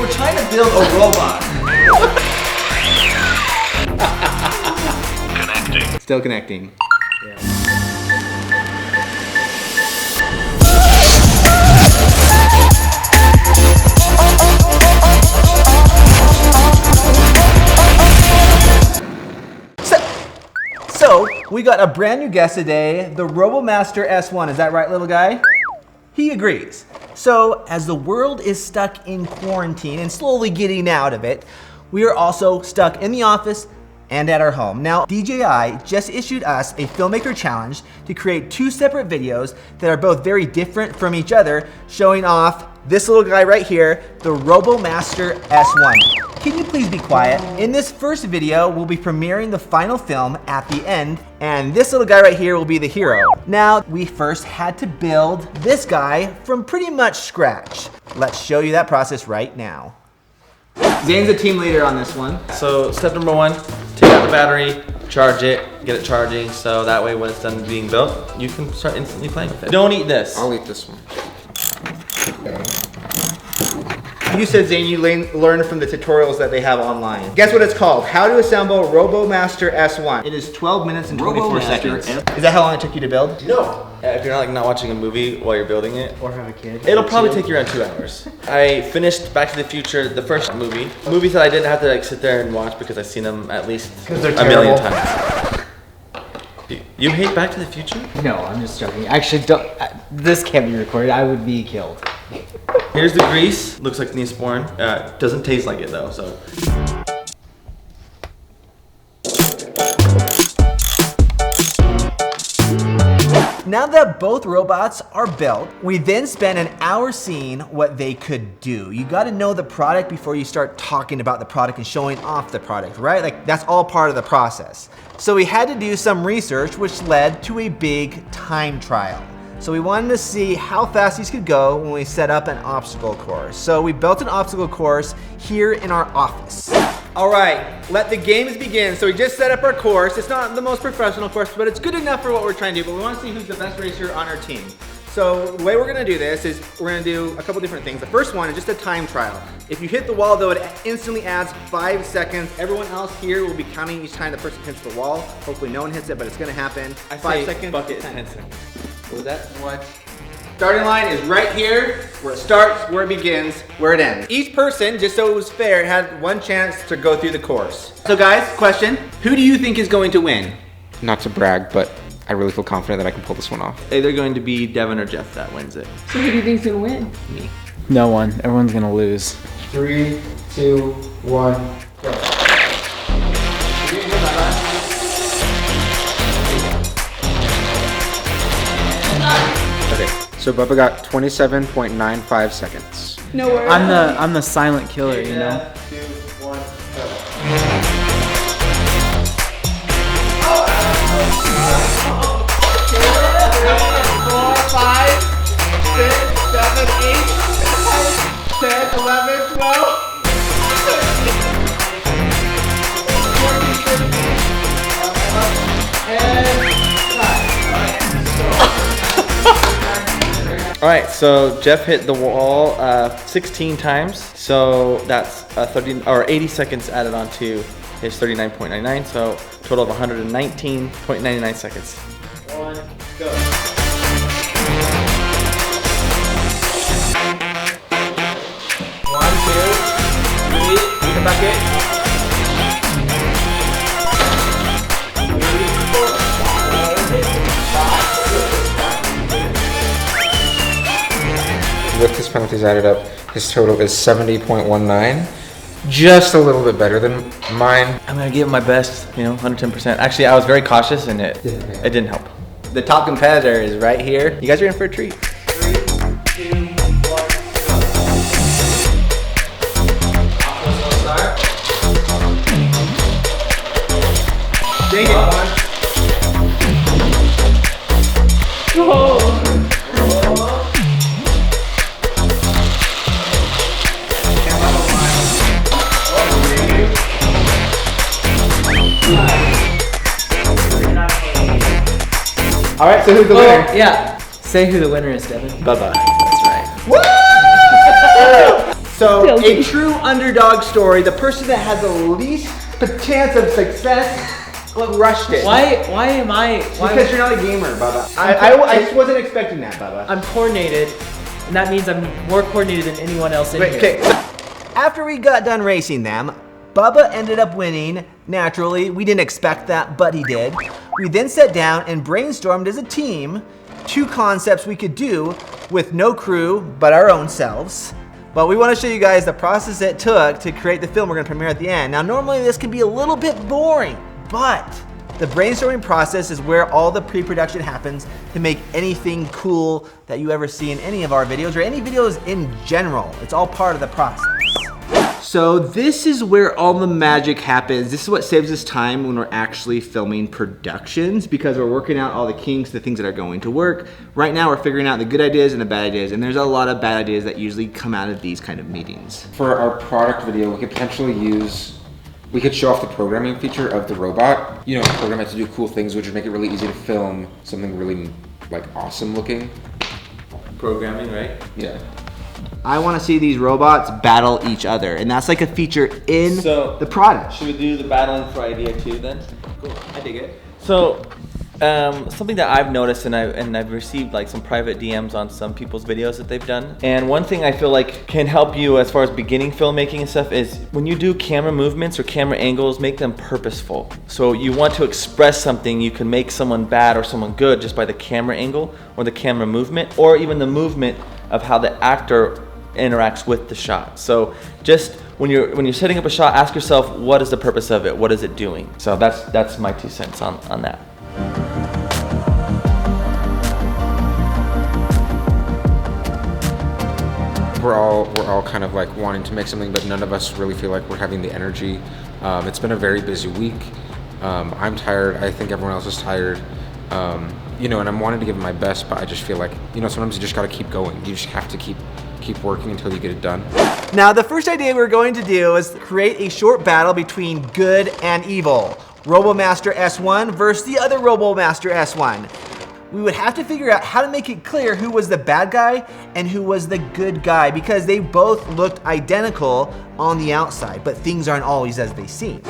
we're trying to build a robot. Connecting. Still connecting. Yeah. So, we got a brand new guest today, the Robomaster S1. Is that right, little guy? He agrees. So, as the world is stuck in quarantine and slowly getting out of it, we are also stuck in the office and at our home. Now, DJI just issued us a Filmmaker challenge to create 2 separate videos that are both very different from each other, showing off this little guy right here, the Robomaster S1. Can you please be quiet? In this first video, we'll be premiering the final film at the end, and this little guy right here will be the hero. Now, we first had to build this guy from pretty much scratch. Let's show you that process right now. Zane's the team leader on this one. So step number 1, take out the battery, charge it, get it charging, so that way when it's done being built, you can start instantly playing with it. Don't eat this. I'll eat this one. You said, Zane, you learned from the tutorials that they have online. Guess what it's called? How to assemble Robomaster S1. It is 12 minutes and 24 seconds. Is that how long it took you to build? No. If you're not watching a movie while you're building it, or have a kid, it'll probably take you around 2 hours. I finished Back to the Future, the first movie. Movies that I didn't have to sit there and watch because I've seen them at least a million times. You hate Back to the Future? No, I'm just joking. Actually, this can't be recorded. I would be killed. Here's the grease. Looks like Neosporin. Doesn't taste like it though, so. Now that both robots are built, we then spent an hour seeing what they could do. You gotta know the product before you start talking about the product and showing off the product, right? Like, that's all part of the process. So we had to do some research, which led to a big time trial. So we wanted to see how fast these could go when we set up an obstacle course. So we built an obstacle course here in our office. All right, let the games begin. So we just set up our course. It's not the most professional course, but it's good enough for what we're trying to do. But we want to see who's the best racer on our team. So the way we're gonna do this is we're gonna do a couple different things. The first one is just a time trial. If you hit the wall though, it instantly adds 5 seconds. Everyone else here will be counting each time the person hits the wall. Hopefully no one hits it, but it's gonna happen. 5 seconds. Bucket 10 seconds. What was that? What? Starting line is right here, where it starts, where it begins, where it ends. Each person, just so it was fair, had 1 chance to go through the course. So guys, question, who do you think is going to win? Not to brag, but I really feel confident that I can pull this one off. Either going to be Devin or Jeff that wins it. So who do you think's gonna win? Me. No one. Everyone's gonna lose. 3, 2, 1, go. Okay, so Bubba got 27.95 seconds. No worries. I'm the silent killer, you know? 2, 1, go. 4, 5, 6, 7, 8, 9, 10, 11, 12. All right, so Jeff hit the wall 16 times, so that's 80 seconds added on to his 39.99, so total of 119.99 seconds. 1, go. 1, 2, 3, eat the bucket. 3, 4, 5. With his penalties added up, his total is 70.19. Just a little bit better than mine. I'm gonna give it my best, 110%. Actually, I was very cautious and it didn't help. The top competitor is right here. You guys are in for a treat. 3, 2, 1, go. Start. Dang it. Oh. All right, so who's the winner? Yeah. Say who the winner is, Devin. Bye-bye. That's right. Woo! So a true underdog story, the person that has the least chance of success rushed it. Why am I? Because you're not a gamer, Bubba. I just wasn't expecting that, Bubba. I'm coordinated, and that means I'm more coordinated than anyone else in here. Okay. After we got done racing them, Bubba ended up winning. Naturally, we didn't expect that, but he did. We then sat down and brainstormed as a team 2 concepts we could do with no crew but our own selves. But we want to show you guys the process it took to create the film we're going to premiere at the end. Now, normally this can be a little bit boring, but the brainstorming process is where all the pre-production happens to make anything cool that you ever see in any of our videos or any videos in general. It's all part of the process. So this is where all the magic happens. This is what saves us time when we're actually filming productions, because we're working out all the kinks, the things that are going to work. Right now we're figuring out the good ideas and the bad ideas, and there's a lot of bad ideas that usually come out of these kind of meetings. For our product video, we could potentially we could show off the programming feature of the robot. You know, program it to do cool things, which would make it really easy to film something really like awesome looking. Programming, right? Yeah. I want to see these robots battle each other, and that's like a feature in the product. Should we do the battling for idea 2 then? Cool, I dig it. So, something that I've noticed, and I've received like some private DMs on some people's videos that they've done. And one thing I feel like can help you as far as beginning filmmaking and stuff is when you do camera movements or camera angles, make them purposeful. So you want to express something, you can make someone bad or someone good just by the camera angle or the camera movement, or even the movement of how the actor interacts with the shot. So just when you're setting up a shot, ask yourself, what is the purpose of it? What is it doing? So that's my 2 cents on that. We're all kind of like wanting to make something, but none of us really feel like we're having the energy. It's been a very busy week. I'm tired. I think everyone else is tired. You know, and I'm wanting to give it my best, but I just feel like, you know, sometimes you just gotta keep going. You just have to keep working until you get it done. Now, the first idea we're going to do is create a short battle between good and evil. Robomaster S1 versus the other Robomaster S1. We would have to figure out how to make it clear who was the bad guy and who was the good guy, because they both looked identical on the outside, but things aren't always as they seem.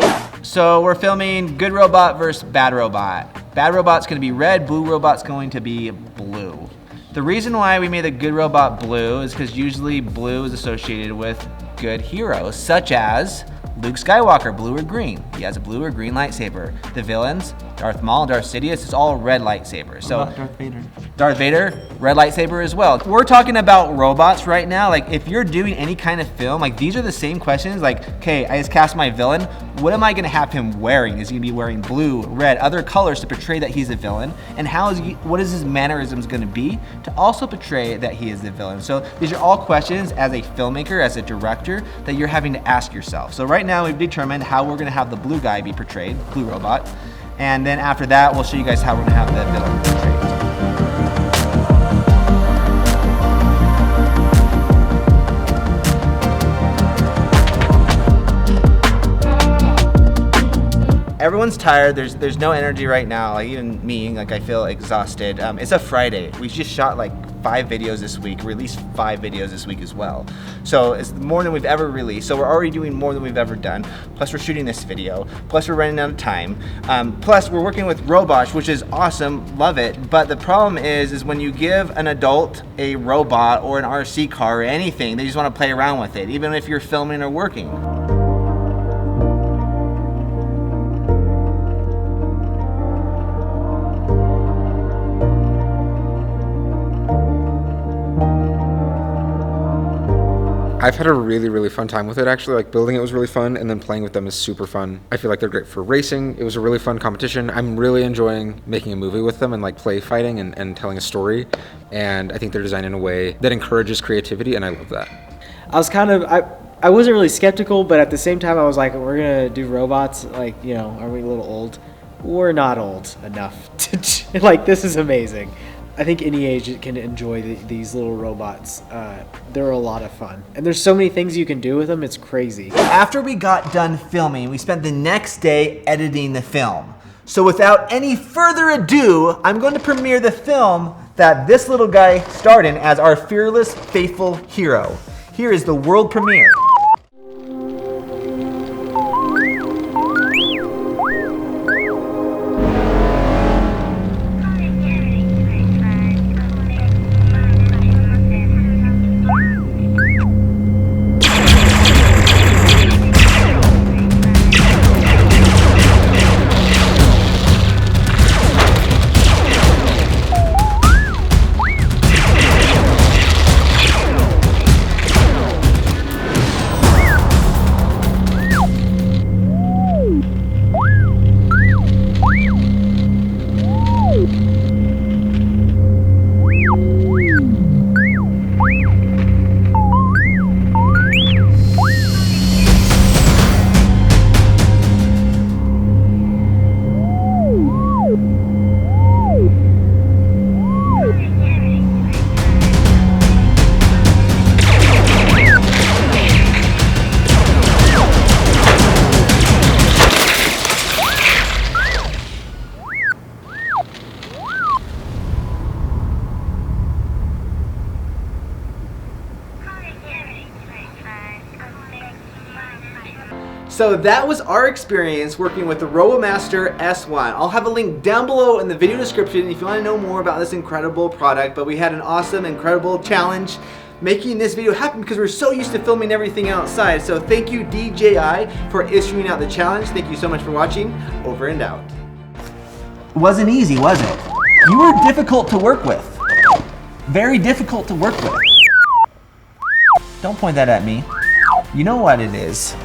So we're filming good robot versus bad robot. Bad robot's gonna be red, blue robot's going to be blue. The reason why we made the good robot blue is because usually blue is associated with good heroes, such as Luke Skywalker, blue or green. He has a blue or green lightsaber. The villains, Darth Maul, Darth Sidious, it's all red lightsabers. So Darth Vader. Darth Vader, red lightsaber as well. We're talking about robots right now. Like, if you're doing any kind of film, like, these are the same questions. Like, okay, I just cast my villain. What am I gonna have him wearing? Is he gonna be wearing blue, red, other colors to portray that he's a villain? And what is his mannerisms gonna be to also portray that he is the villain? So these are all questions as a filmmaker, as a director, that you're having to ask yourself. So right now we've determined how we're gonna have the blue guy be portrayed, blue robot. And then after that, we'll show you guys how we're gonna have the villain portrayed. Everyone's tired. There's no energy right now. Like, even me, like, I feel exhausted. It's a Friday. We just shot like 5 videos this week, released 5 videos this week as well. So it's more than we've ever released. So we're already doing more than we've ever done. Plus we're shooting this video. Plus we're running out of time. Plus we're working with robots, which is awesome, love it. But the problem is when you give an adult a robot or an RC car or anything, they just want to play around with it, even if you're filming or working. I've had a really, really fun time with it, actually. Like, building it was really fun, and then playing with them is super fun. I feel like they're great for racing. It was a really fun competition. I'm really enjoying making a movie with them and like play fighting and telling a story. And I think they're designed in a way that encourages creativity, and I love that. I wasn't really skeptical, but at the same time I was like, we're gonna do robots, like, you know, are we a little old? We're not old enough to, like, this is amazing. I think any age can enjoy these little robots. They're a lot of fun. And there's so many things you can do with them, it's crazy. After we got done filming, we spent the next day editing the film. So without any further ado, I'm going to premiere the film that this little guy starred in as our fearless, faithful hero. Here is the world premiere. So that was our experience working with the Robomaster S1. I'll have a link down below in the video description if you want to know more about this incredible product. But we had an awesome, incredible challenge making this video happen because we're so used to filming everything outside. So thank you DJI for issuing out the challenge. Thank you so much for watching. Over and out. It wasn't easy, was it? You were difficult to work with. Very difficult to work with. Don't point that at me. You know what it is.